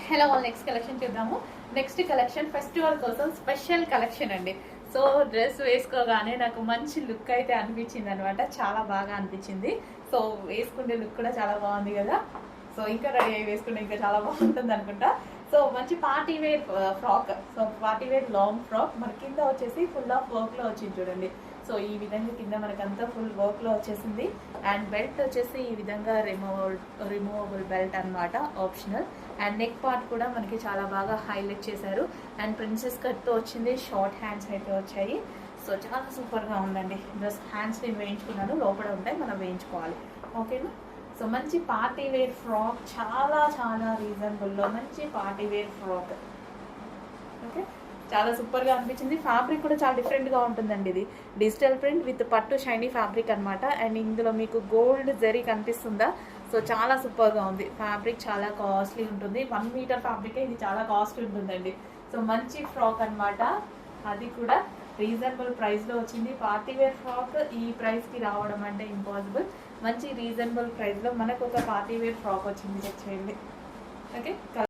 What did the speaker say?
Hello all, next collection చూద్దాము. Next collection festival కోసం special collection అండి. సో డ్రెస్ వేసుకోగానే నాకు మంచి లుక్ అయితే అనిపించింది అనమాట. చాలా బాగా అనిపించింది. సో వేసుకునే లుక్ కూడా చాలా బాగుంది కదా. సో ఇంకా రెడీ అయ్యి వేసుకుంటే ఇంకా చాలా బాగుంటుంది అనుకుంటా. సో మంచి party wear frock. So party wear long frock మన కింద వచ్చేసి ఫుల్ ఆఫ్ వర్క్ లో వచ్చింది చూడండి. సో ఈ విధంగా కింద మనకంతా ఫుల్ వర్క్ లో వచ్చేసింది. అండ్ బెల్ట్ వచ్చేసి ఈ విధంగా రిమూవబుల్ బెల్ట్ అనమాట, ఆప్షనల్. అండ్ నెక్ పార్ట్ కూడా మనకి చాలా బాగా హైలైట్ చేశారు. అండ్ ప్రిన్సెస్ కట్తో వచ్చింది. షార్ట్ హ్యాండ్స్ అయితే వచ్చాయి. సో చాలా సూపర్గా ఉందండి. జస్ట్ హ్యాండ్స్ నేను వేయించుకున్నాను, లోపల ఉంటాయి, మనం వేయించుకోవాలి. ఓకేనా. సో మంచి పార్టీ వేర్ ఫ్రాక్, చాలా చాలా రీజనబుల్లో మంచి పార్టీ వేర్ ఫ్రాక్. ఓకే, చాలా సూపర్గా అనిపించింది. ఫ్యాబ్రిక్ కూడా చాలా డిఫరెంట్గా ఉంటుందండి. ఇది డిజిటల్ ప్రింట్ విత్ పట్టు షైనీ ఫ్యాబ్రిక్ అనమాట. అండ్ ఇందులో మీకు గోల్డ్ జరీ కనిపిస్తుందా. సో చాలా సూపర్గా ఉంది. ఫ్యాబ్రిక్ చాలా కాస్ట్లీ ఉంటుంది. 1 మీటర్ ఫ్యాబ్రికే ఇది చాలా కాస్ట్ ఉంటుందండి. సో మంచి ఫ్రాక్ అనమాట. అది కూడా రీజనబుల్ ప్రైస్లో వచ్చింది. పార్టీ వేర్ ఫ్రాక్ ఈ ప్రైస్కి రావడం అంటే ఇంపాసిబుల్. మంచి రీజనబుల్ ప్రైస్లో మనకు ఒక పార్టీ వేర్ ఫ్రాక్ వచ్చింది. చెక్ చేయండి. ఓకే.